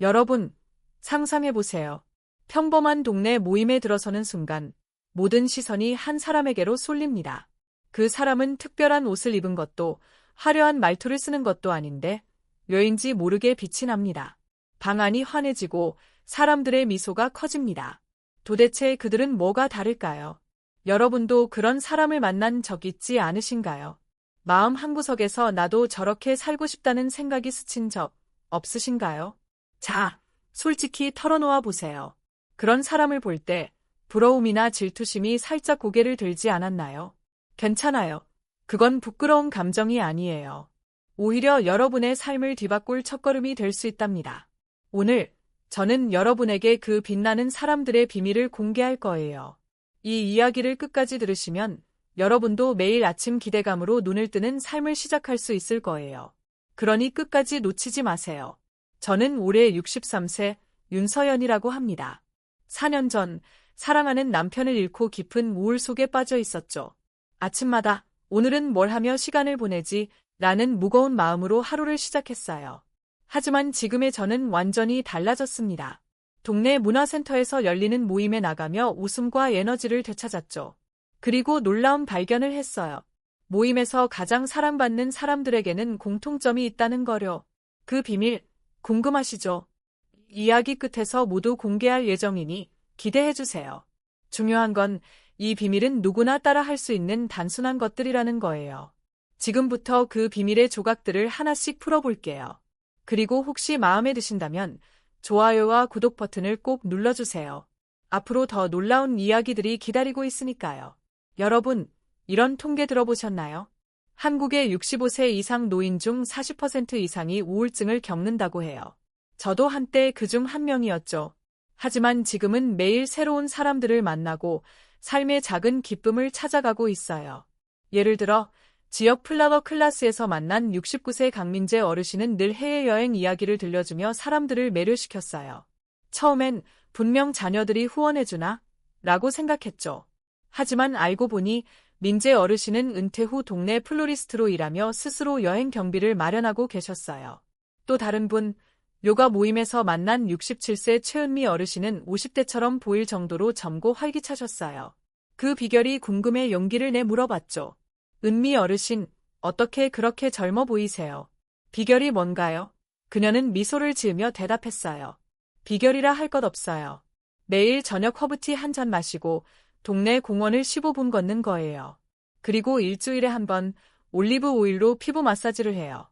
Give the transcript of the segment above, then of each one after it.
여러분, 상상해보세요. 평범한 동네 모임에 들어서는 순간 모든 시선이 한 사람에게로 쏠립니다. 그 사람은 특별한 옷을 입은 것도 화려한 말투를 쓰는 것도 아닌데 왜인지 모르게 빛이 납니다. 방 안이 환해지고 사람들의 미소가 커집니다. 도대체 그들은 뭐가 다를까요? 여러분도 그런 사람을 만난 적 있지 않으신가요? 마음 한구석에서 나도 저렇게 살고 싶다는 생각이 스친 적 없으신가요? 자, 솔직히 털어놓아 보세요. 그런 사람을 볼 때 부러움이나 질투심이 살짝 고개를 들지 않았나요? 괜찮아요. 그건 부끄러운 감정이 아니에요. 오히려 여러분의 삶을 뒤바꿀 첫걸음이 될 수 있답니다. 오늘 저는 여러분에게 그 빛나는 사람들의 비밀을 공개할 거예요. 이 이야기를 끝까지 들으시면 여러분도 매일 아침 기대감으로 눈을 뜨는 삶을 시작할 수 있을 거예요. 그러니 끝까지 놓치지 마세요. 저는 올해 63세 윤서연이라고 합니다. 4년 전 사랑하는 남편을 잃고 깊은 우울 속에 빠져 있었죠. 아침마다 오늘은 뭘 하며 시간을 보내지? 라는 무거운 마음으로 하루를 시작했어요. 하지만 지금의 저는 완전히 달라졌습니다. 동네 문화센터에서 열리는 모임에 나가며 웃음과 에너지를 되찾았죠. 그리고 놀라운 발견을 했어요. 모임에서 가장 사랑받는 사람들에게는 공통점이 있다는 거요. 그 비밀, 궁금하시죠? 이야기 끝에서 모두 공개할 예정이니 기대해주세요. 중요한 건 이 비밀은 누구나 따라 할 수 있는 단순한 것들이라는 거예요. 지금부터 그 비밀의 조각들을 하나씩 풀어볼게요. 그리고 혹시 마음에 드신다면 좋아요와 구독 버튼을 꼭 눌러주세요. 앞으로 더 놀라운 이야기들이 기다리고 있으니까요. 여러분, 이런 통계 들어보셨나요? 한국의 65세 이상 노인 중 40% 이상이 우울증을 겪는다고 해요. 저도 한때 그중 한 명이었죠. 하지만 지금은 매일 새로운 사람들을 만나고 삶의 작은 기쁨을 찾아가고 있어요. 예를 들어 지역 플라워 클래스에서 만난 69세 강민재 어르신은 늘 해외여행 이야기를 들려주며 사람들을 매료시켰어요. 처음엔 분명 자녀들이 후원해주나? 라고 생각했죠. 하지만 알고 보니 민재 어르신은 은퇴 후 동네 플로리스트로 일하며 스스로 여행 경비를 마련하고 계셨어요. 또 다른 분, 요가 모임에서 만난 67세 최은미 어르신은 50대처럼 보일 정도로 젊고 활기차셨어요. 그 비결이 궁금해 용기를 내 물어봤죠. 은미 어르신, 어떻게 그렇게 젊어 보이세요? 비결이 뭔가요? 그녀는 미소를 지으며 대답했어요. 비결이라 할 것 없어요. 매일 저녁 허브티 한 잔 마시고 동네 공원을 15분 걷는 거예요. 그리고 일주일에 한 번 올리브 오일로 피부 마사지를 해요.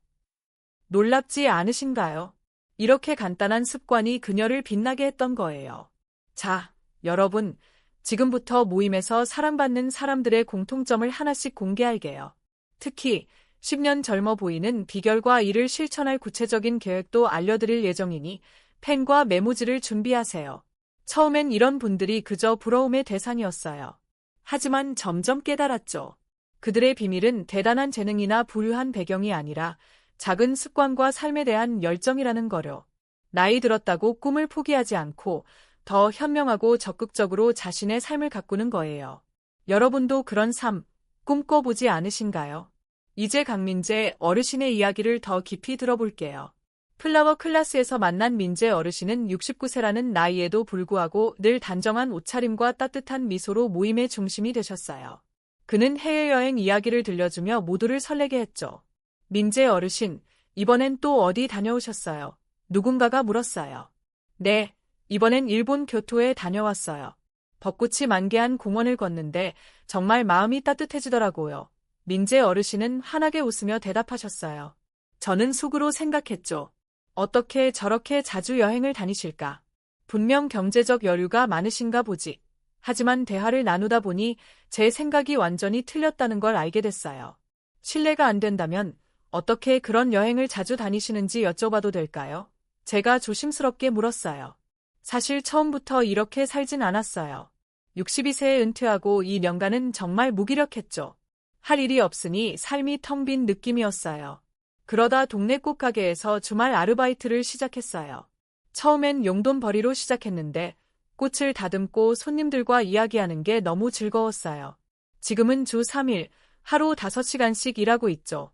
놀랍지 않으신가요? 이렇게 간단한 습관이 그녀를 빛나게 했던 거예요. 자, 여러분, 지금부터 모임에서 사랑받는 사람들의 공통점을 하나씩 공개할게요. 특히 10년 젊어 보이는 비결과 이를 실천할 구체적인 계획도 알려드릴 예정이니 펜과 메모지를 준비하세요. 처음엔 이런 분들이 그저 부러움의 대상이었어요. 하지만 점점 깨달았죠. 그들의 비밀은 대단한 재능이나 부유한 배경이 아니라 작은 습관과 삶에 대한 열정이라는 거요. 나이 들었다고 꿈을 포기하지 않고 더 현명하고 적극적으로 자신의 삶을 가꾸는 거예요. 여러분도 그런 삶 꿈꿔보지 않으신가요? 이제 강민재 어르신의 이야기를 더 깊이 들어볼게요. 플라워 클래스에서 만난 민재 어르신은 69세라는 나이에도 불구하고 늘 단정한 옷차림과 따뜻한 미소로 모임의 중심이 되셨어요. 그는 해외여행 이야기를 들려주며 모두를 설레게 했죠. 민재 어르신, 이번엔 또 어디 다녀오셨어요? 누군가가 물었어요. 네, 이번엔 일본 교토에 다녀왔어요. 벚꽃이 만개한 공원을 걷는데 정말 마음이 따뜻해지더라고요. 민재 어르신은 환하게 웃으며 대답하셨어요. 저는 속으로 생각했죠. 어떻게 저렇게 자주 여행을 다니실까? 분명 경제적 여유가 많으신가 보지. 하지만 대화를 나누다 보니 제 생각이 완전히 틀렸다는 걸 알게 됐어요. 실례가 안 된다면 어떻게 그런 여행을 자주 다니시는지 여쭤봐도 될까요? 제가 조심스럽게 물었어요. 사실 처음부터 이렇게 살진 않았어요. 62세에 은퇴하고 이 년간은 정말 무기력했죠. 할 일이 없으니 삶이 텅 빈 느낌이었어요. 그러다 동네 꽃가게에서 주말 아르바이트를 시작했어요. 처음엔 용돈벌이로 시작했는데 꽃을 다듬고 손님들과 이야기하는 게 너무 즐거웠어요. 지금은 주 3일, 하루 5시간씩 일하고 있죠.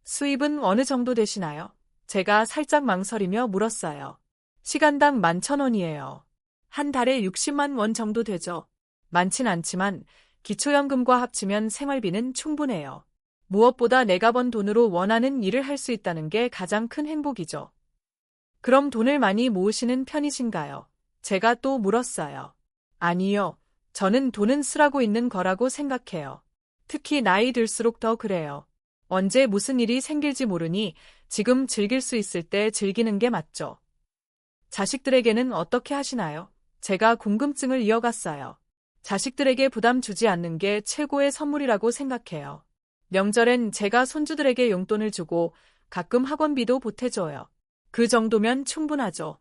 수입은 어느 정도 되시나요? 제가 살짝 망설이며 물었어요. 시간당 11,000원이에요. 한 달에 60만 원 정도 되죠. 많진 않지만 기초연금과 합치면 생활비는 충분해요. 무엇보다 내가 번 돈으로 원하는 일을 할 수 있다는 게 가장 큰 행복이죠. 그럼 돈을 많이 모으시는 편이신가요? 제가 또 물었어요. 아니요. 저는 돈은 쓰라고 있는 거라고 생각해요. 특히 나이 들수록 더 그래요. 언제 무슨 일이 생길지 모르니 지금 즐길 수 있을 때 즐기는 게 맞죠. 자식들에게는 어떻게 하시나요? 제가 궁금증을 이어갔어요. 자식들에게 부담 주지 않는 게 최고의 선물이라고 생각해요. 명절엔 제가 손주들에게 용돈을 주고 가끔 학원비도 보태줘요. 그 정도면 충분하죠.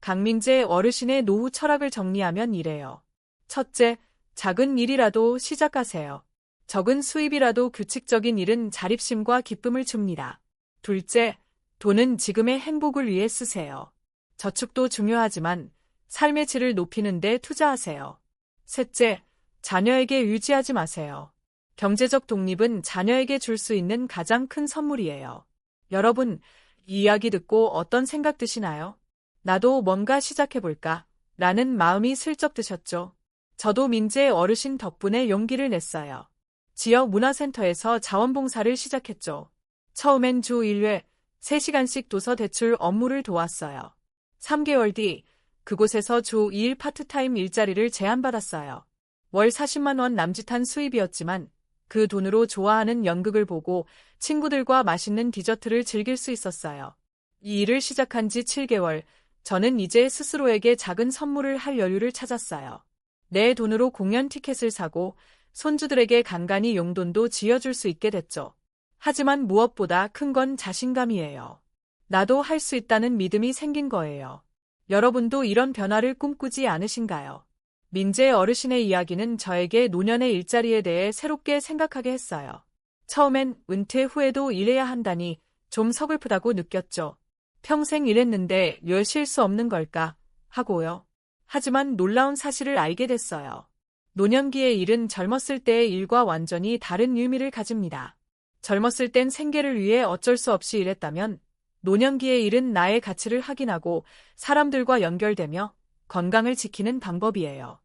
강민재 어르신의 노후 철학을 정리하면 이래요. 첫째, 작은 일이라도 시작하세요. 적은 수입이라도 규칙적인 일은 자립심과 기쁨을 줍니다. 둘째, 돈은 지금의 행복을 위해 쓰세요. 저축도 중요하지만 삶의 질을 높이는 데 투자하세요. 셋째, 자녀에게 유지하지 마세요. 경제적 독립은 자녀에게 줄 수 있는 가장 큰 선물이에요. 여러분, 이 이야기 듣고 어떤 생각 드시나요? 나도 뭔가 시작해볼까? 라는 마음이 슬쩍 드셨죠? 저도 민재 어르신 덕분에 용기를 냈어요. 지역 문화센터에서 자원봉사를 시작했죠. 처음엔 주 1회 3시간씩 도서 대출 업무를 도왔어요. 3개월 뒤 그곳에서 주 2일 파트타임 일자리를 제안받았어요. 월 40만 원 남짓한 수입이었지만 그 돈으로 좋아하는 연극을 보고 친구들과 맛있는 디저트를 즐길 수 있었어요. 이 일을 시작한 지 7개월, 저는 이제 스스로에게 작은 선물을 할 여유를 찾았어요. 내 돈으로 공연 티켓을 사고 손주들에게 간간히 용돈도 지어줄 수 있게 됐죠. 하지만 무엇보다 큰 건 자신감이에요. 나도 할 수 있다는 믿음이 생긴 거예요. 여러분도 이런 변화를 꿈꾸지 않으신가요? 민재 어르신의 이야기는 저에게 노년의 일자리에 대해 새롭게 생각하게 했어요. 처음엔 은퇴 후에도 일해야 한다니 좀 서글프다고 느꼈죠. 평생 일했는데 왜 쉴 수 없는 걸까 하고요. 하지만 놀라운 사실을 알게 됐어요. 노년기의 일은 젊었을 때의 일과 완전히 다른 의미를 가집니다. 젊었을 땐 생계를 위해 어쩔 수 없이 일했다면 노년기의 일은 나의 가치를 확인하고 사람들과 연결되며 건강을 지키는 방법이에요.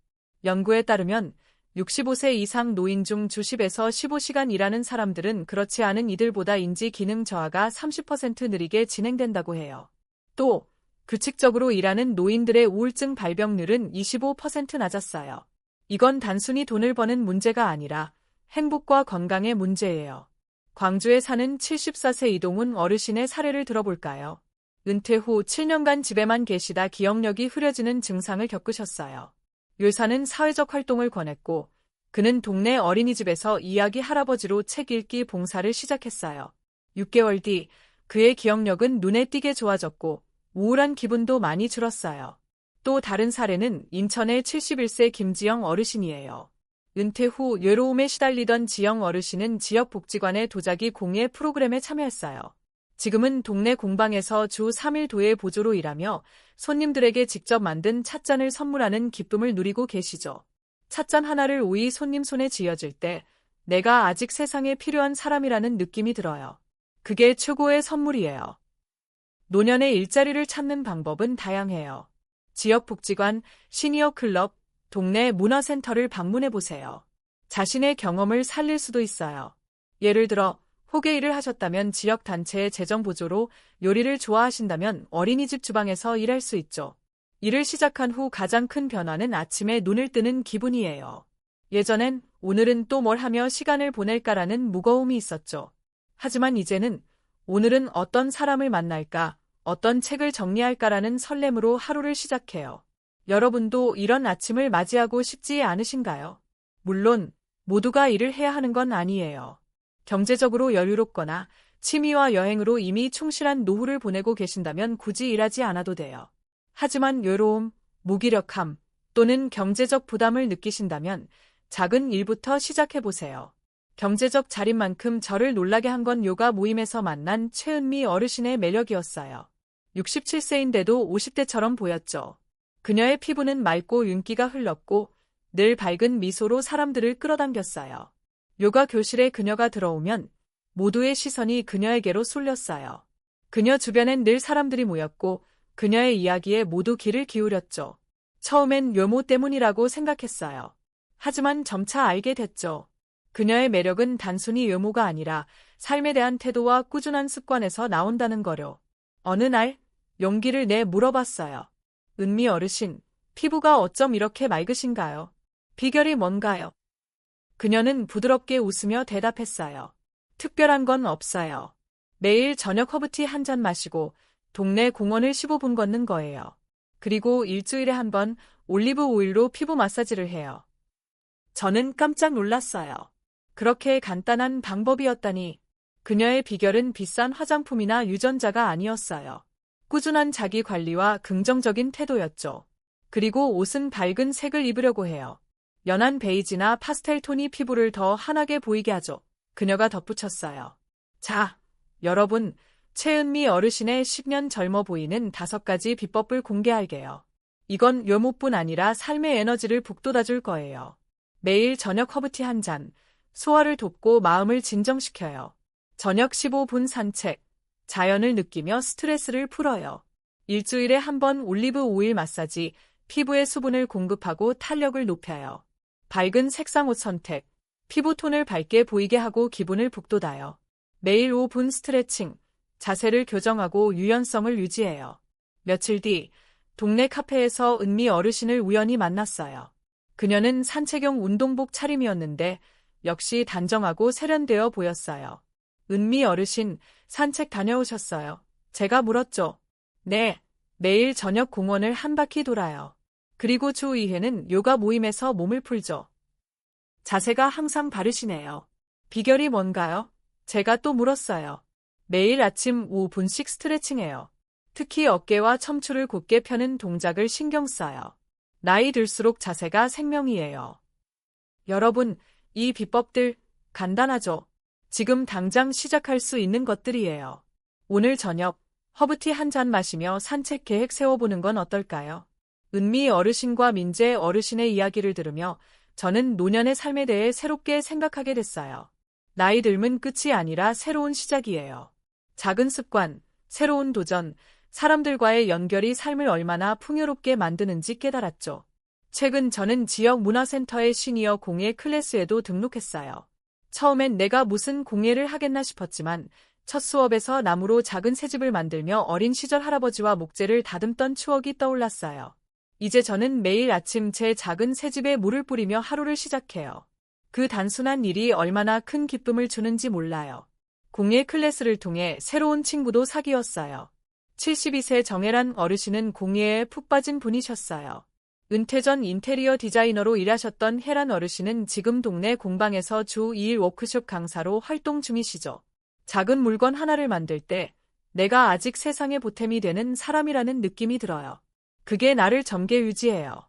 연구에 따르면 65세 이상 노인 중 주 10에서 15시간 일하는 사람들은 그렇지 않은 이들보다 인지 기능 저하가 30% 느리게 진행된다고 해요. 또 규칙적으로 일하는 노인들의 우울증 발병률은 25% 낮았어요. 이건 단순히 돈을 버는 문제가 아니라 행복과 건강의 문제예요. 광주에 사는 74세 이동훈 어르신의 사례를 들어볼까요? 은퇴 후 7년간 집에만 계시다 기억력이 흐려지는 증상을 겪으셨어요. 요사는 사회적 활동을 권했고 그는 동네 어린이집에서 이야기 할아버지로 책 읽기 봉사를 시작했어요. 6개월 뒤 그의 기억력은 눈에 띄게 좋아졌고 우울한 기분도 많이 줄었어요. 또 다른 사례는 인천의 71세 김지영 어르신이에요. 은퇴 후 외로움에 시달리던 지영 어르신은 지역복지관의 도자기 공예 프로그램에 참여했어요. 지금은 동네 공방에서 주 3일 도예 보조로 일하며 손님들에게 직접 만든 찻잔을 선물하는 기쁨을 누리고 계시죠. 찻잔 하나를 오이 손님 손에 쥐어줄 때 내가 아직 세상에 필요한 사람이라는 느낌이 들어요. 그게 최고의 선물이에요. 노년의 일자리를 찾는 방법은 다양해요. 지역복지관, 시니어 클럽, 동네 문화센터를 방문해보세요. 자신의 경험을 살릴 수도 있어요. 예를 들어 호계 일을 하셨다면 지역단체의 재정보조로, 요리를 좋아하신다면 어린이집 주방에서 일할 수 있죠. 일을 시작한 후 가장 큰 변화는 아침에 눈을 뜨는 기분이에요. 예전엔 오늘은 또 뭘 하며 시간을 보낼까라는 무거움이 있었죠. 하지만 이제는 오늘은 어떤 사람을 만날까, 어떤 책을 정리할까라는 설렘으로 하루를 시작해요. 여러분도 이런 아침을 맞이하고 싶지 않으신가요? 물론 모두가 일을 해야 하는 건 아니에요. 경제적으로 여유롭거나 취미와 여행으로 이미 충실한 노후를 보내고 계신다면 굳이 일하지 않아도 돼요. 하지만 외로움, 무기력함 또는 경제적 부담을 느끼신다면 작은 일부터 시작해보세요. 경제적 자립만큼 저를 놀라게 한 건 요가 모임에서 만난 최은미 어르신의 매력이었어요. 67세인데도 50대처럼 보였죠. 그녀의 피부는 맑고 윤기가 흘렀고 늘 밝은 미소로 사람들을 끌어당겼어요. 요가 교실에 그녀가 들어오면 모두의 시선이 그녀에게로 쏠렸어요. 그녀 주변엔 늘 사람들이 모였고 그녀의 이야기에 모두 귀를 기울였죠. 처음엔 외모 때문이라고 생각했어요. 하지만 점차 알게 됐죠. 그녀의 매력은 단순히 외모가 아니라 삶에 대한 태도와 꾸준한 습관에서 나온다는 거요. 어느 날 용기를 내 물어봤어요. 은미 어르신, 피부가 어쩜 이렇게 맑으신가요? 비결이 뭔가요? 그녀는 부드럽게 웃으며 대답했어요. 특별한 건 없어요. 매일 저녁 허브티 한 잔 마시고 동네 공원을 15분 걷는 거예요. 그리고 일주일에 한 번 올리브 오일로 피부 마사지를 해요. 저는 깜짝 놀랐어요. 그렇게 간단한 방법이었다니. 그녀의 비결은 비싼 화장품이나 유전자가 아니었어요. 꾸준한 자기 관리와 긍정적인 태도였죠. 그리고 옷은 밝은 색을 입으려고 해요. 연한 베이지나 파스텔 톤이 피부를 더 환하게 보이게 하죠. 그녀가 덧붙였어요. 자, 여러분, 최은미 어르신의 10년 젊어 보이는 5가지 비법을 공개할게요. 이건 외모뿐 아니라 삶의 에너지를 북돋아줄 거예요. 매일 저녁 허브티 한 잔, 소화를 돕고 마음을 진정시켜요. 저녁 15분 산책, 자연을 느끼며 스트레스를 풀어요. 일주일에 한 번 올리브 오일 마사지, 피부에 수분을 공급하고 탄력을 높여요. 밝은 색상 옷 선택, 피부톤을 밝게 보이게 하고 기분을 북돋아요. 매일 5분 스트레칭, 자세를 교정하고 유연성을 유지해요. 며칠 뒤, 동네 카페에서 은미 어르신을 우연히 만났어요. 그녀는 산책용 운동복 차림이었는데 역시 단정하고 세련되어 보였어요. 은미 어르신, 산책 다녀오셨어요? 제가 물었죠. 네, 매일 저녁 공원을 한 바퀴 돌아요. 그리고 주 2회는 요가 모임에서 몸을 풀죠. 자세가 항상 바르시네요. 비결이 뭔가요? 제가 또 물었어요. 매일 아침 5분씩 스트레칭해요. 특히 어깨와 척추를 곧게 펴는 동작을 신경 써요. 나이 들수록 자세가 생명이에요. 여러분, 이 비법들 간단하죠? 지금 당장 시작할 수 있는 것들이에요. 오늘 저녁 허브티 한 잔 마시며 산책 계획 세워보는 건 어떨까요? 은미 어르신과 민재 어르신의 이야기를 들으며 저는 노년의 삶에 대해 새롭게 생각하게 됐어요. 나이 들면 끝이 아니라 새로운 시작이에요. 작은 습관, 새로운 도전, 사람들과의 연결이 삶을 얼마나 풍요롭게 만드는지 깨달았죠. 최근 저는 지역 문화센터의 시니어 공예 클래스에도 등록했어요. 처음엔 내가 무슨 공예를 하겠나 싶었지만 첫 수업에서 나무로 작은 새집을 만들며 어린 시절 할아버지와 목재를 다듬던 추억이 떠올랐어요. 이제 저는 매일 아침 제 작은 새집에 물을 뿌리며 하루를 시작해요. 그 단순한 일이 얼마나 큰 기쁨을 주는지 몰라요. 공예 클래스를 통해 새로운 친구도 사귀었어요. 72세 정혜란 어르신은 공예에 푹 빠진 분이셨어요. 은퇴 전 인테리어 디자이너로 일하셨던 혜란 어르신은 지금 동네 공방에서 주 2일 워크숍 강사로 활동 중이시죠. 작은 물건 하나를 만들 때 내가 아직 세상에 보탬이 되는 사람이라는 느낌이 들어요. 그게 나를 젊게 유지해요.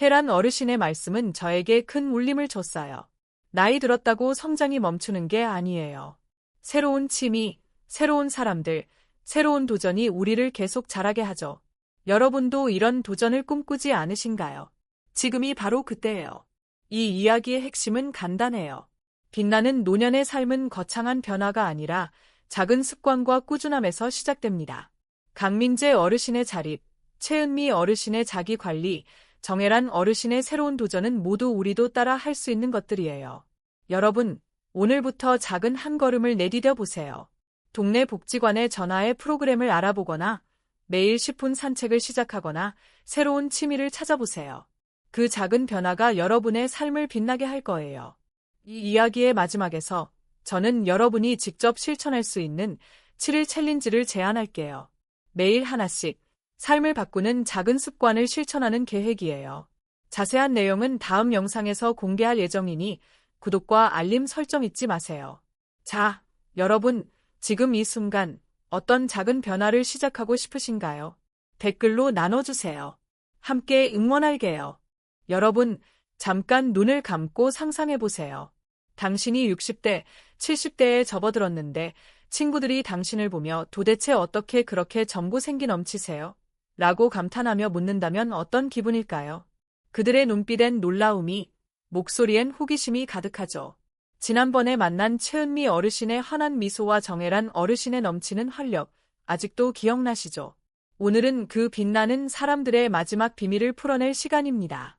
혜란 어르신의 말씀은 저에게 큰 울림을 줬어요. 나이 들었다고 성장이 멈추는 게 아니에요. 새로운 취미, 새로운 사람들, 새로운 도전이 우리를 계속 자라게 하죠. 여러분도 이런 도전을 꿈꾸지 않으신가요? 지금이 바로 그때예요. 이 이야기의 핵심은 간단해요. 빛나는 노년의 삶은 거창한 변화가 아니라 작은 습관과 꾸준함에서 시작됩니다. 강민재 어르신의 자립, 최은미 어르신의 자기 관리, 정혜란 어르신의 새로운 도전은 모두 우리도 따라 할 수 있는 것들이에요. 여러분, 오늘부터 작은 한 걸음을 내디뎌 보세요. 동네 복지관에 전화해 프로그램을 알아보거나 매일 10분 산책을 시작하거나 새로운 취미를 찾아보세요. 그 작은 변화가 여러분의 삶을 빛나게 할 거예요. 이 이야기의 마지막에서 저는 여러분이 직접 실천할 수 있는 7일 챌린지를 제안할게요. 매일 하나씩 삶을 바꾸는 작은 습관을 실천하는 계획이에요. 자세한 내용은 다음 영상에서 공개할 예정이니 구독과 알림 설정 잊지 마세요. 자, 여러분, 지금 이 순간 어떤 작은 변화를 시작하고 싶으신가요? 댓글로 나눠주세요. 함께 응원할게요. 여러분, 잠깐 눈을 감고 상상해보세요. 당신이 60대, 70대에 접어들었는데 친구들이 당신을 보며 도대체 어떻게 그렇게 젊고 생기 넘치세요? 라고 감탄하며 묻는다면 어떤 기분일까요? 그들의 눈빛엔 놀라움이, 목소리엔 호기심이 가득하죠. 지난번에 만난 최은미 어르신의 환한 미소와 정혜란 어르신의 넘치는 활력, 아직도 기억나시죠? 오늘은 그 빛나는 사람들의 마지막 비밀을 풀어낼 시간입니다.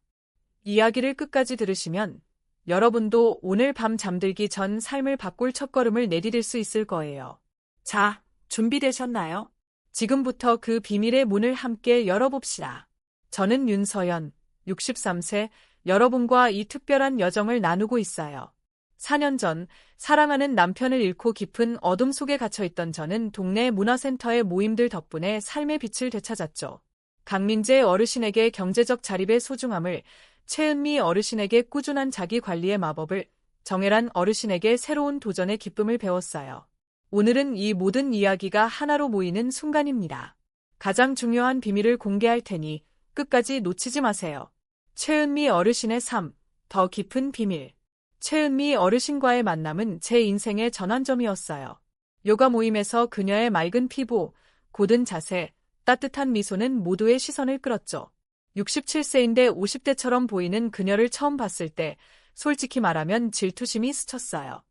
이야기를 끝까지 들으시면 여러분도 오늘 밤 잠들기 전 삶을 바꿀 첫걸음을 내디딜 수 있을 거예요. 자, 준비되셨나요? 지금부터 그 비밀의 문을 함께 열어봅시다. 저는 윤서연, 63세, 여러분과 이 특별한 여정을 나누고 있어요. 4년 전 사랑하는 남편을 잃고 깊은 어둠 속에 갇혀있던 저는 동네 문화센터의 모임들 덕분에 삶의 빛을 되찾았죠. 강민재 어르신에게 경제적 자립의 소중함을, 최은미 어르신에게 꾸준한 자기 관리의 마법을, 정혜란 어르신에게 새로운 도전의 기쁨을 배웠어요. 오늘은 이 모든 이야기가 하나로 모이는 순간입니다. 가장 중요한 비밀을 공개할 테니 끝까지 놓치지 마세요. 최은미 어르신의 삶, 더 깊은 비밀. 최은미 어르신과의 만남은 제 인생의 전환점이었어요. 요가 모임에서 그녀의 맑은 피부, 고든 자세, 따뜻한 미소는 모두의 시선을 끌었죠. 67세인데 50대처럼 보이는 그녀를 처음 봤을 때 솔직히 말하면 질투심이 스쳤어요.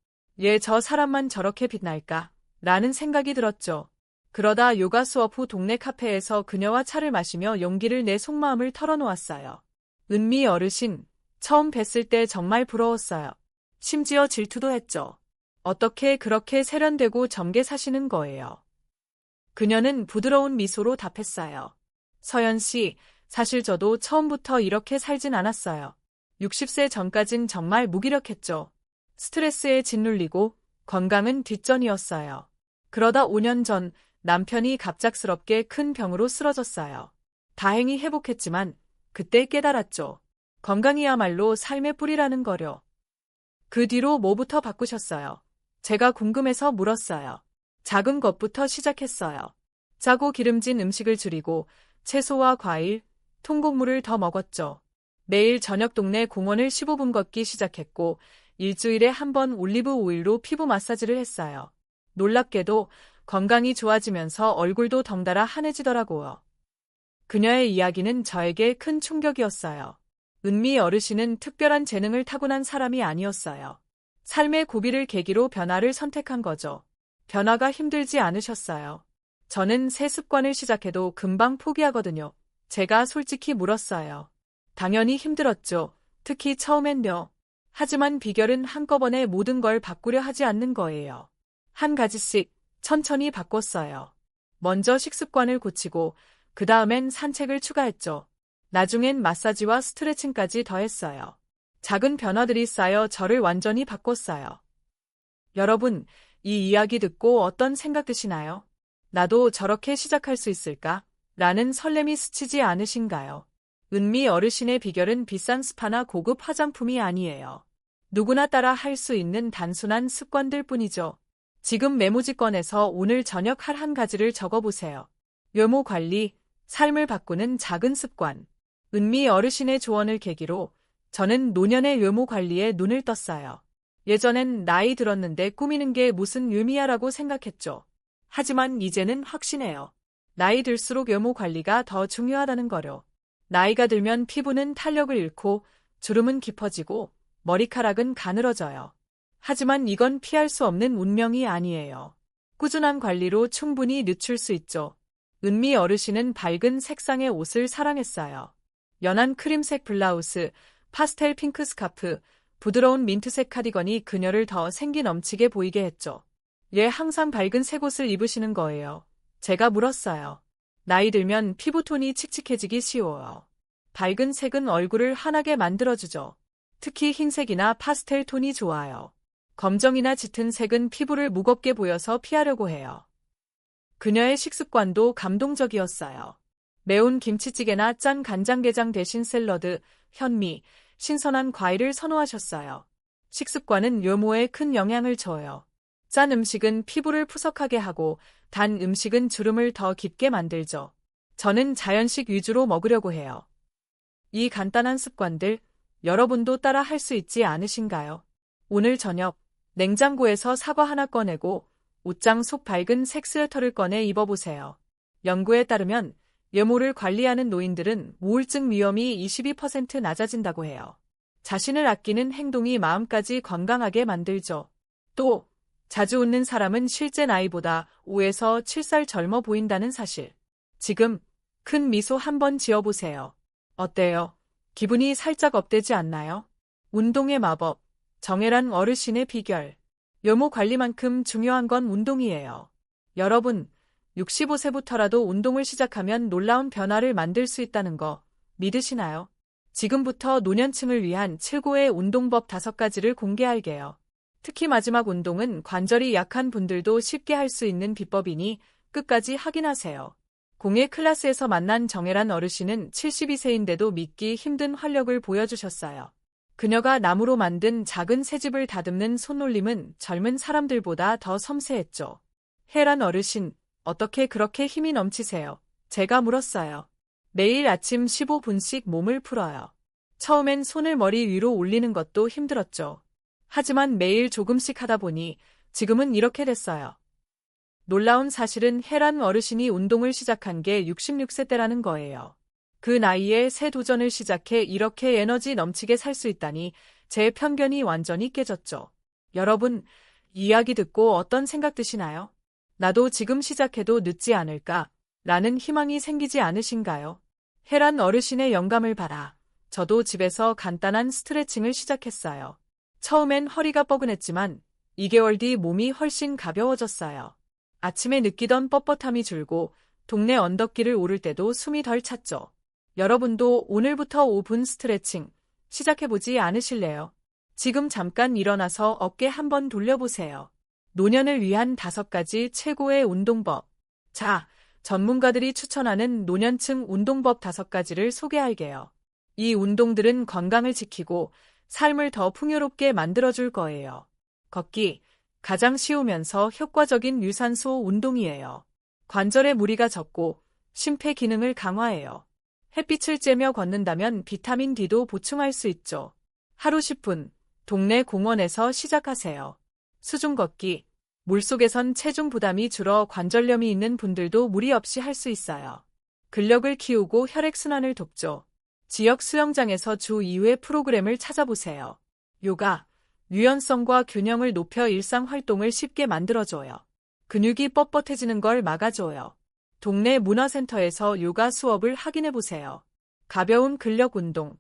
저 사람만 저렇게 빛날까? 라는 생각이 들었죠. 그러다 요가 수업 후 동네 카페에서 그녀와 차를 마시며 용기를 내 속마음을 털어놓았어요. 은미 어르신, 처음 뵀을 때 정말 부러웠어요. 심지어 질투도 했죠. 어떻게 그렇게 세련되고 젊게 사시는 거예요? 그녀는 부드러운 미소로 답했어요. 서연 씨, 사실 저도 처음부터 이렇게 살진 않았어요. 60세 전까진 정말 무기력했죠. 스트레스에 짓눌리고 건강은 뒷전이었어요. 그러다 5년 전 남편이 갑작스럽게 큰 병으로 쓰러졌어요. 다행히 회복했지만 그때 깨달았죠. 건강이야말로 삶의 뿌리라는 거려. 그 뒤로 뭐부터 바꾸셨어요? 제가 궁금해서 물었어요. 작은 것부터 시작했어요. 짜고 기름진 음식을 줄이고 채소와 과일, 통곡물을 더 먹었죠. 매일 저녁 동네 공원을 15분 걷기 시작했고 일주일에 한 번 올리브 오일로 피부 마사지를 했어요. 놀랍게도 건강이 좋아지면서 얼굴도 덩달아 환해지더라고요. 그녀의 이야기는 저에게 큰 충격이었어요. 은미 어르신은 특별한 재능을 타고난 사람이 아니었어요. 삶의 고비를 계기로 변화를 선택한 거죠. 변화가 힘들지 않으셨어요. 저는 새 습관을 시작해도 금방 포기하거든요. 제가 솔직히 물었어요. 당연히 힘들었죠. 특히 처음엔요. 하지만 비결은 한꺼번에 모든 걸 바꾸려 하지 않는 거예요. 한 가지씩 천천히 바꿨어요. 먼저 식습관을 고치고 그 다음엔 산책을 추가했죠. 나중엔 마사지와 스트레칭까지 더했어요. 작은 변화들이 쌓여 저를 완전히 바꿨어요. 여러분, 이 이야기 듣고 어떤 생각 드시나요? 나도 저렇게 시작할 수 있을까? 라는 설렘이 스치지 않으신가요? 은미 어르신의 비결은 비싼 스파나 고급 화장품이 아니에요. 누구나 따라 할 수 있는 단순한 습관들 뿐이죠. 지금 메모지 꺼내서 오늘 저녁 할 한 가지를 적어보세요. 외모 관리, 삶을 바꾸는 작은 습관. 은미 어르신의 조언을 계기로 저는 노년의 외모 관리에 눈을 떴어요. 예전엔 나이 들었는데 꾸미는 게 무슨 의미야라고 생각했죠. 하지만 이제는 확신해요. 나이 들수록 외모 관리가 더 중요하다는 거요. 나이가 들면 피부는 탄력을 잃고 주름은 깊어지고 머리카락은 가늘어져요. 하지만 이건 피할 수 없는 운명이 아니에요. 꾸준한 관리로 충분히 늦출 수 있죠. 은미 어르신은 밝은 색상의 옷을 사랑했어요. 연한 크림색 블라우스, 파스텔 핑크 스카프, 부드러운 민트색 카디건이 그녀를 더 생기 넘치게 보이게 했죠. 항상 밝은 색 옷을 입으시는 거예요. 제가 물었어요. 나이 들면 피부톤이 칙칙해지기 쉬워요. 밝은 색은 얼굴을 환하게 만들어주죠. 특히 흰색이나 파스텔 톤이 좋아요. 검정이나 짙은 색은 피부를 무겁게 보여서 피하려고 해요. 그녀의 식습관도 감동적이었어요. 매운 김치찌개나 짠 간장게장 대신 샐러드, 현미, 신선한 과일을 선호하셨어요. 식습관은 외모에 큰 영향을 줘요. 짠 음식은 피부를 푸석하게 하고 단 음식은 주름을 더 깊게 만들죠. 저는 자연식 위주로 먹으려고 해요. 이 간단한 습관들, 여러분도 따라 할 수 있지 않으신가요? 오늘 저녁, 냉장고에서 사과 하나 꺼내고 옷장 속 밝은 색 스웨터를 꺼내 입어보세요. 연구에 따르면 외모를 관리하는 노인들은 우울증 위험이 22% 낮아진다고 해요. 자신을 아끼는 행동이 마음까지 건강하게 만들죠. 또, 자주 웃는 사람은 실제 나이보다 5에서 7살 젊어 보인다는 사실. 지금 큰 미소 한번 지어보세요. 어때요? 기분이 살짝 업되지 않나요? 운동의 마법, 정혜란 어르신의 비결. 외모 관리만큼 중요한 건 운동이에요. 여러분, 65세부터라도 운동을 시작하면 놀라운 변화를 만들 수 있다는 거 믿으시나요? 지금부터 노년층을 위한 최고의 운동법 5가지를 공개할게요. 특히 마지막 운동은 관절이 약한 분들도 쉽게 할 수 있는 비법이니 끝까지 확인하세요. 공예 클래스에서 만난 정혜란 어르신은 72세인데도 믿기 힘든 활력을 보여주셨어요. 그녀가 나무로 만든 작은 새집을 다듬는 손놀림은 젊은 사람들보다 더 섬세했죠. 혜란 어르신, 어떻게 그렇게 힘이 넘치세요? 제가 물었어요. 매일 아침 15분씩 몸을 풀어요. 처음엔 손을 머리 위로 올리는 것도 힘들었죠. 하지만 매일 조금씩 하다 보니 지금은 이렇게 됐어요. 놀라운 사실은 혜란 어르신이 운동을 시작한 게 66세 때라는 거예요. 그 나이에 새 도전을 시작해 이렇게 에너지 넘치게 살 수 있다니 제 편견이 완전히 깨졌죠. 여러분, 이야기 듣고 어떤 생각 드시나요? 나도 지금 시작해도 늦지 않을까? 라는 희망이 생기지 않으신가요? 혜란 어르신의 영감을 받아 저도 집에서 간단한 스트레칭을 시작했어요. 처음엔 허리가 뻐근했지만 2개월 뒤 몸이 훨씬 가벼워졌어요. 아침에 느끼던 뻣뻣함이 줄고 동네 언덕길을 오를 때도 숨이 덜 찼죠. 여러분도 오늘부터 5분 스트레칭 시작해보지 않으실래요? 지금 잠깐 일어나서 어깨 한번 돌려보세요. 노년을 위한 5가지 최고의 운동법. 자, 전문가들이 추천하는 노년층 운동법 5가지를 소개할게요. 이 운동들은 건강을 지키고 삶을 더 풍요롭게 만들어줄 거예요. 걷기. 가장 쉬우면서 효과적인 유산소 운동이에요. 관절에 무리가 적고 심폐 기능을 강화해요. 햇빛을 쬐며 걷는다면 비타민 D도 보충할 수 있죠. 하루 10분, 동네 공원에서 시작하세요. 수중 걷기. 물속에선 체중 부담이 줄어 관절염이 있는 분들도 무리 없이 할 수 있어요. 근력을 키우고 혈액순환을 돕죠. 지역 수영장에서 주 2회 프로그램을 찾아보세요. 요가. 유연성과 균형을 높여 일상 활동을 쉽게 만들어줘요. 근육이 뻣뻣해지는 걸 막아줘요. 동네 문화센터에서 요가 수업을 확인해보세요. 가벼운 근력 운동.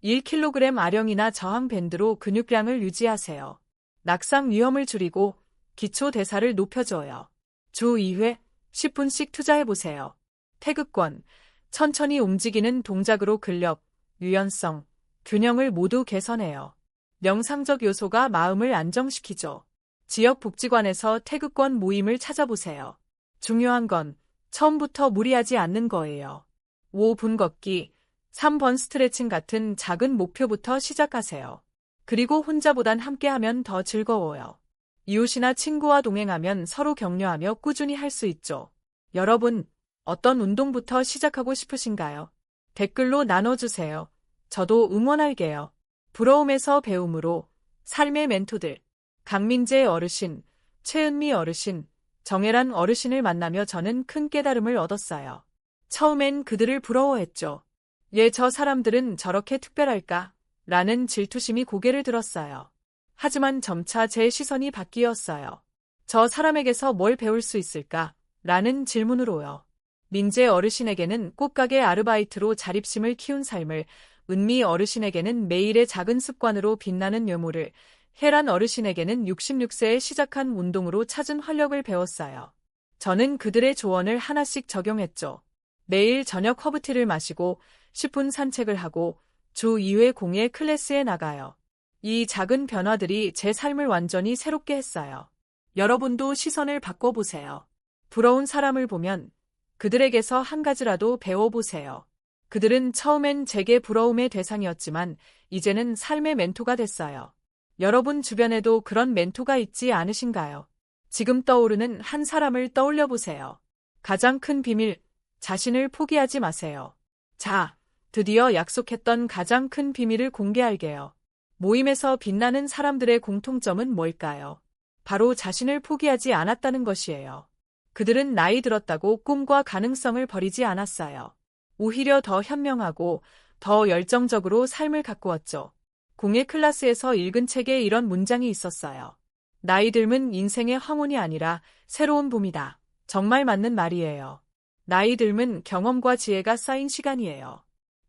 1kg 아령이나 저항 밴드로 근육량을 유지하세요. 낙상 위험을 줄이고 기초 대사를 높여줘요. 주 2회 10분씩 투자해보세요. 태극권. 천천히 움직이는 동작으로 근력, 유연성, 균형을 모두 개선해요. 명상적 요소가 마음을 안정시키죠. 지역 복지관에서 태극권 모임을 찾아보세요. 중요한 건 처음부터 무리하지 않는 거예요. 5분 걷기, 3번 스트레칭 같은 작은 목표부터 시작하세요. 그리고 혼자보단 함께하면 더 즐거워요. 이웃이나 친구와 동행하면 서로 격려하며 꾸준히 할 수 있죠. 여러분, 어떤 운동부터 시작하고 싶으신가요? 댓글로 나눠주세요. 저도 응원할게요. 부러움에서 배움으로 삶의 멘토들, 강민재 어르신, 최은미 어르신, 정혜란 어르신을 만나며 저는 큰 깨달음을 얻었어요. 처음엔 그들을 부러워했죠. 저 사람들은 저렇게 특별할까? 라는 질투심이 고개를 들었어요. 하지만 점차 제 시선이 바뀌었어요. 저 사람에게서 뭘 배울 수 있을까? 라는 질문으로요. 민재 어르신에게는 꽃가게 아르바이트로 자립심을 키운 삶을, 은미 어르신에게는 매일의 작은 습관으로 빛나는 외모를, 혜란 어르신에게는 66세에 시작한 운동으로 찾은 활력을 배웠어요. 저는 그들의 조언을 하나씩 적용했죠. 매일 저녁 허브티를 마시고 10분 산책을 하고 주 2회 공예 클래스에 나가요. 이 작은 변화들이 제 삶을 완전히 새롭게 했어요. 여러분도 시선을 바꿔보세요. 부러운 사람을 보면 그들에게서 한 가지라도 배워보세요. 그들은 처음엔 제게 부러움의 대상이었지만 이제는 삶의 멘토가 됐어요. 여러분 주변에도 그런 멘토가 있지 않으신가요? 지금 떠오르는 한 사람을 떠올려 보세요. 가장 큰 비밀, 자신을 포기하지 마세요. 자, 드디어 약속했던 가장 큰 비밀을 공개할게요. 모임에서 빛나는 사람들의 공통점은 뭘까요? 바로 자신을 포기하지 않았다는 것이에요. 그들은 나이 들었다고 꿈과 가능성을 버리지 않았어요. 오히려 더 현명하고 더 열정적으로 삶을 가꾸었죠. 공예 클래스에서 읽은 책에 이런 문장이 있었어요. 나이 들면 인생의 황혼이 아니라 새로운 봄이다. 정말 맞는 말이에요. 나이 듦은 경험과 지혜가 쌓인 시간이에요.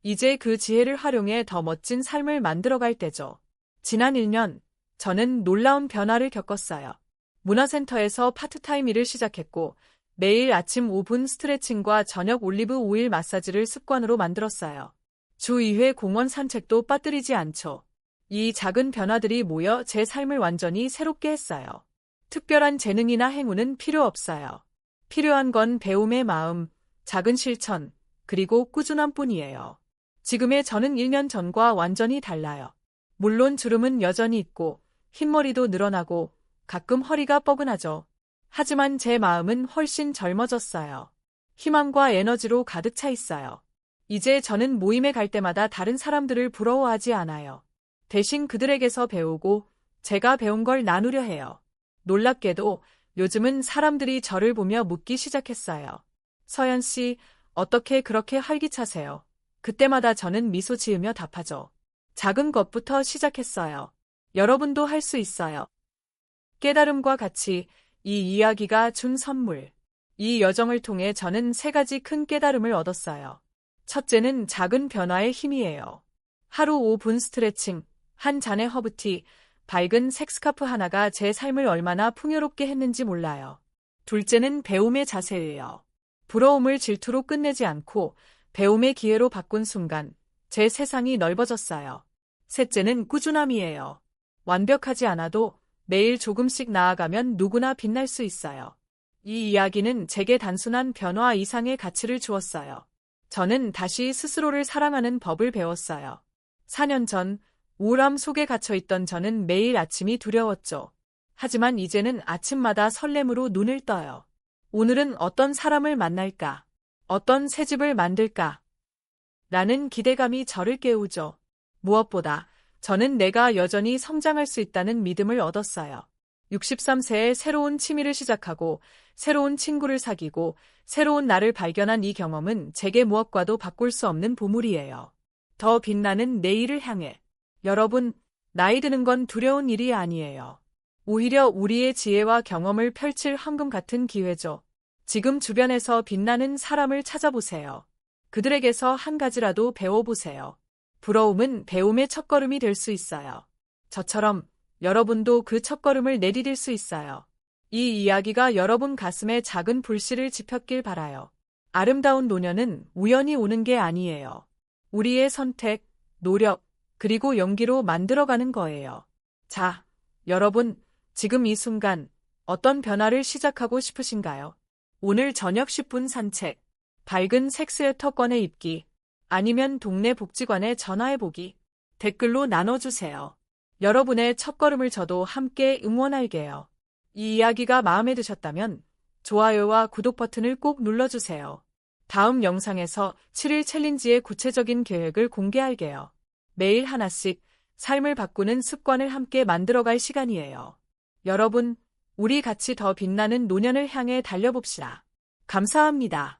이제 그 지혜를 활용해 더 멋진 삶을 만들어갈 때죠. 지난 1년, 저는 놀라운 변화를 겪었어요. 문화센터에서 파트타임 일을 시작했고, 매일 아침 5분 스트레칭과 저녁 올리브 오일 마사지를 습관으로 만들었어요. 주 2회 공원 산책도 빠뜨리지 않죠. 이 작은 변화들이 모여 제 삶을 완전히 새롭게 했어요. 특별한 재능이나 행운은 필요 없어요. 필요한 건 배움의 마음, 작은 실천, 그리고 꾸준함뿐이에요. 지금의 저는 1년 전과 완전히 달라요. 물론 주름은 여전히 있고, 흰머리도 늘어나고, 가끔 허리가 뻐근하죠. 하지만 제 마음은 훨씬 젊어졌어요. 희망과 에너지로 가득 차 있어요. 이제 저는 모임에 갈 때마다 다른 사람들을 부러워하지 않아요. 대신 그들에게서 배우고 제가 배운 걸 나누려 해요. 놀랍게도 요즘은 사람들이 저를 보며 묻기 시작했어요. 서연 씨, 어떻게 그렇게 활기차세요? 그때마다 저는 미소 지으며 답하죠. 작은 것부터 시작했어요. 여러분도 할 수 있어요. 깨달음과 같이 이 이야기가 준 선물. 이 여정을 통해 저는 3가지 큰 깨달음을 얻었어요. 첫째는 작은 변화의 힘이에요. 하루 5분 스트레칭, 한 잔의 허브티, 밝은 색 스카프 하나가 제 삶을 얼마나 풍요롭게 했는지 몰라요. 둘째는 배움의 자세예요. 부러움을 질투로 끝내지 않고 배움의 기회로 바꾼 순간 제 세상이 넓어졌어요. 셋째는 꾸준함이에요. 완벽하지 않아도 매일 조금씩 나아가면 누구나 빛날 수 있어요. 이 이야기는 제게 단순한 변화 이상의 가치를 주었어요. 저는 다시 스스로를 사랑하는 법을 배웠어요. 4년 전 우울함 속에 갇혀있던 저는 매일 아침이 두려웠죠. 하지만 이제는 아침마다 설렘으로 눈을 떠요. 오늘은 어떤 사람을 만날까? 어떤 새 집을 만들까? 라는 기대감이 저를 깨우죠. 무엇보다 저는 내가 여전히 성장할 수 있다는 믿음을 얻었어요. 63세에 새로운 취미를 시작하고 새로운 친구를 사귀고 새로운 나를 발견한 이 경험은 제게 무엇과도 바꿀 수 없는 보물이에요. 더 빛나는 내일을 향해. 여러분, 나이 드는 건 두려운 일이 아니에요. 오히려 우리의 지혜와 경험을 펼칠 황금 같은 기회죠. 지금 주변에서 빛나는 사람을 찾아보세요. 그들에게서 한 가지라도 배워보세요. 부러움은 배움의 첫걸음이 될 수 있어요. 저처럼 여러분도 그 첫걸음을 내디딜 수 있어요. 이 이야기가 여러분 가슴에 작은 불씨를 지폈길 바라요. 아름다운 노년은 우연히 오는 게 아니에요. 우리의 선택, 노력, 그리고 용기로 만들어가는 거예요. 자, 여러분, 지금 이 순간 어떤 변화를 시작하고 싶으신가요? 오늘 저녁 10분 산책, 밝은 색 스웨터 꺼내 입기, 아니면 동네 복지관에 전화해보기, 댓글로 나눠주세요. 여러분의 첫걸음을 저도 함께 응원할게요. 이 이야기가 마음에 드셨다면 좋아요와 구독 버튼을 꼭 눌러주세요. 다음 영상에서 7일 챌린지의 구체적인 계획을 공개할게요. 매일 하나씩 삶을 바꾸는 습관을 함께 만들어갈 시간이에요. 여러분, 우리 같이 더 빛나는 노년을 향해 달려봅시다. 감사합니다.